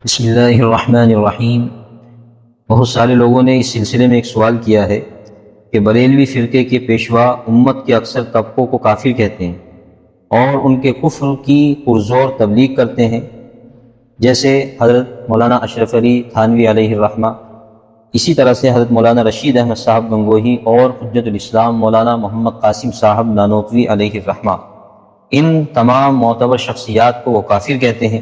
بسم اللہ الرحمن الرحیم۔ بہت سارے لوگوں نے اس سلسلے میں ایک سوال کیا ہے کہ بریلوی فرقے کے پیشوا امت کے اکثر طبقوں کو کافر کہتے ہیں اور ان کے کفر کی پرزور تبلیغ کرتے ہیں، جیسے حضرت مولانا اشرف علی تھانوی علیہ الرحمہ، اسی طرح سے حضرت مولانا رشید احمد صاحب گنگوہی اور حجت الاسلام مولانا محمد قاسم صاحب نانوتوی علیہ الرحمہ۔ ان تمام معتبر شخصیات کو وہ کافر کہتے ہیں،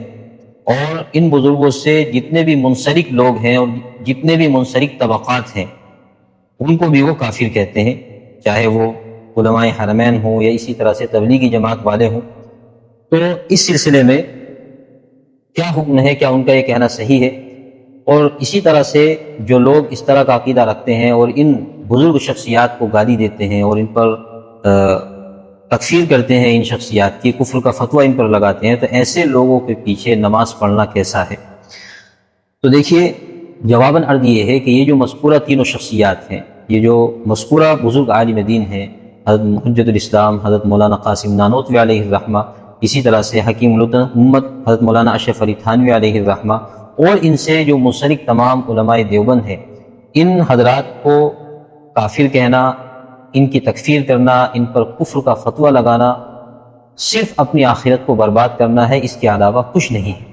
اور ان بزرگوں سے جتنے بھی منسلک لوگ ہیں اور جتنے بھی منسلک طبقات ہیں ان کو بھی وہ کافر کہتے ہیں، چاہے وہ علماء حرمین ہوں یا اسی طرح سے تبلیغی جماعت والے ہوں۔ تو اس سلسلے میں کیا حکم ہے، کیا ان کا یہ کہنا صحیح ہے؟ اور اسی طرح سے جو لوگ اس طرح کا عقیدہ رکھتے ہیں اور ان بزرگ شخصیات کو گالی دیتے ہیں اور ان پر تکفیر کرتے ہیں، ان شخصیات کی کفر کا فتویٰ ان پر لگاتے ہیں، تو ایسے لوگوں کے پیچھے نماز پڑھنا کیسا ہے؟ تو دیکھیے، جواباً عرض یہ ہے کہ یہ جو مذکورہ تینوں شخصیات ہیں، یہ جو مذکورہ بزرگ عالم دین ہیں، حضرت حجت الاسلام حضرت مولانا قاسم نانوتوی علیہ الرحمہ، اسی طرح سے حکیم الامت حضرت مولانا اشرف علی تھانوی علیہ الرحمہ، اور ان سے جو منسلک تمام علماء دیوبند ہیں، ان حضرات کو کافر کہنا، ان کی تکفیر کرنا، ان پر کفر کا فتویٰ لگانا، صرف اپنی آخرت کو برباد کرنا ہے، اس کے علاوہ کچھ نہیں ہے۔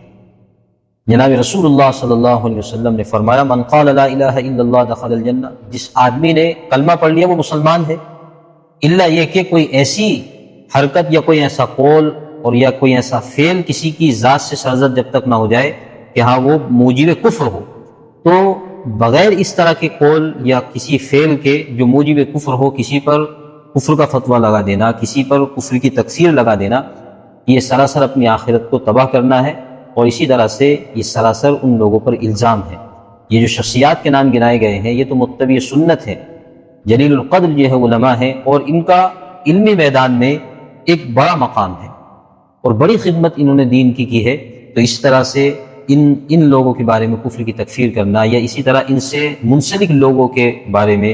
جناب رسول اللہ صلی اللہ علیہ وسلم نے فرمایا، من قال لا الہ الا اللہ دخل الجنہ، جس آدمی نے کلمہ پڑھ لیا وہ مسلمان ہے، الا یہ کہ کوئی ایسی حرکت یا کوئی ایسا قول اور یا کوئی ایسا فعل کسی کی ذات سے سرزد جب تک نہ ہو جائے کہ ہاں وہ موجب کفر ہو، تو بغیر اس طرح کے قول یا کسی فعل کے جو موجب کفر ہو، کسی پر کفر کا فتویٰ لگا دینا، کسی پر کفر کی تکفیر لگا دینا، یہ سراسر اپنی آخرت کو تباہ کرنا ہے، اور اسی طرح سے یہ سراسر ان لوگوں پر الزام ہے۔ یہ جو شخصیات کے نام گنائے گئے ہیں، یہ تو متبع سنت ہے، جلیل القدر جو ہے علماء ہیں، اور ان کا علمی میدان میں ایک بڑا مقام ہے اور بڑی خدمت انہوں نے دین کی ہے۔ تو اس طرح سے ان لوگوں کے بارے میں کفر کی تکفیر کرنا، یا اسی طرح ان سے منسلک لوگوں کے بارے میں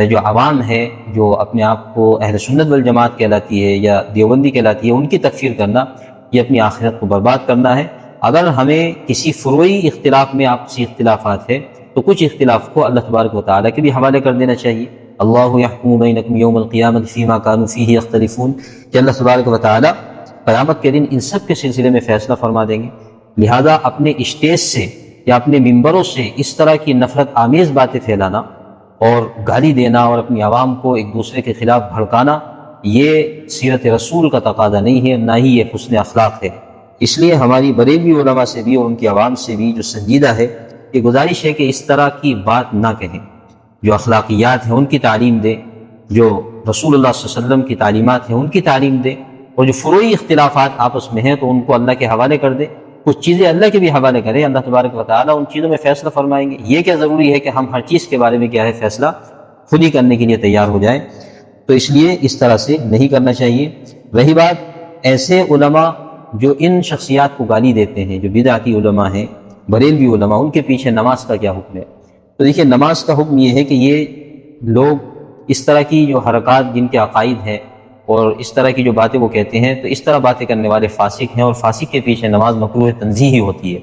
جو عوام ہے، جو اپنے آپ کو اہل سنت والجماعت کہلاتی ہے یا دیوبندی کہلاتی ہے، ان کی تکفیر کرنا، یہ اپنی آخرت کو برباد کرنا ہے۔ اگر ہمیں کسی فروعی اختلاف میں آپسی اختلافات ہے تو کچھ اختلاف کو اللہ تبارک و تعالیٰ کے بھی حوالے کر دینا چاہیے۔ اللہ یحکم بینکم یوم القیامۃ فیما کانوا فیہ یختلفون، کہ اللہ تبارک و تعالیٰ قیامت کے دن ان سب کے سلسلے میں فیصلہ فرما دیں گے۔ لہذا اپنے اسٹیج سے یا اپنے ممبروں سے اس طرح کی نفرت آمیز باتیں پھیلانا اور گالی دینا اور اپنی عوام کو ایک دوسرے کے خلاف بھڑکانا، یہ سیرت رسول کا تقاضا نہیں ہے، نہ ہی یہ حسن اخلاق ہے۔ اس لیے ہماری بریلوی علماء سے بھی اور ان کی عوام سے بھی جو سنجیدہ ہے، یہ گزارش ہے کہ اس طرح کی بات نہ کہیں، جو اخلاقیات ہیں ان کی تعلیم دیں، جو رسول اللہ صلی اللہ علیہ وسلم کی تعلیمات ہیں ان کی تعلیم دیں، اور جو فروعی اختلافات آپس میں ہیں تو ان کو اللہ کے حوالے کر دیں، کچھ چیزیں اللہ کے بھی حوالے کریں، اللہ تبارک و تعالیٰ ان چیزوں میں فیصلہ فرمائیں گے۔ یہ کیا ضروری ہے کہ ہم ہر چیز کے بارے میں کیا ہے فیصلہ خود ہی کرنے کے لیے تیار ہو جائیں؟ تو اس لیے اس طرح سے نہیں کرنا چاہیے۔ رہی بات ایسے علماء جو ان شخصیات کو گالی دیتے ہیں، جو بدعتی علماء ہیں، بریلوی علماء، ان کے پیچھے نماز کا کیا حکم ہے؟ تو دیکھیے، نماز کا حکم یہ ہے کہ یہ لوگ اس طرح کی جو حرکات جن کے عقائد ہیں اور اس طرح کی جو باتیں وہ کہتے ہیں، تو اس طرح باتیں کرنے والے فاسق ہیں، اور فاسق کے پیچھے نماز مکروہ تنزیہی ہوتی ہے۔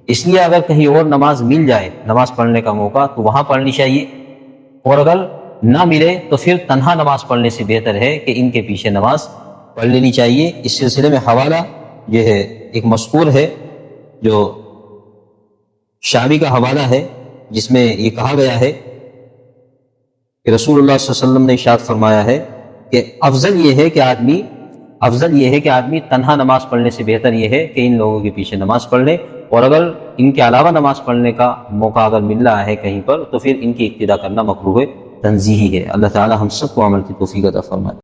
اس لیے اگر کہیں اور نماز مل جائے، نماز پڑھنے کا موقع، تو وہاں پڑھنی چاہیے، اور اگر نہ ملے تو پھر تنہا نماز پڑھنے سے بہتر ہے کہ ان کے پیچھے نماز پڑھ لینی چاہیے۔ اس سلسلے میں حوالہ یہ ہے، ایک مذکور ہے جو شعبی کا حوالہ ہے، جس میں یہ کہا گیا ہے کہ رسول اللہ صلی اللہ علیہ وسلم نے ارشاد فرمایا ہے کہ افضل یہ ہے کہ آدمی تنہا نماز پڑھنے سے بہتر یہ ہے کہ ان لوگوں کے پیچھے نماز پڑھ لے، اور اگر ان کے علاوہ نماز پڑھنے کا موقع اگر مل رہا ہے کہیں پر تو پھر ان کی اقتداء کرنا مکروہ تنزیہی ہے۔ اللہ تعالی ہم سب کو عمل کی توفیق عطا فرمائے۔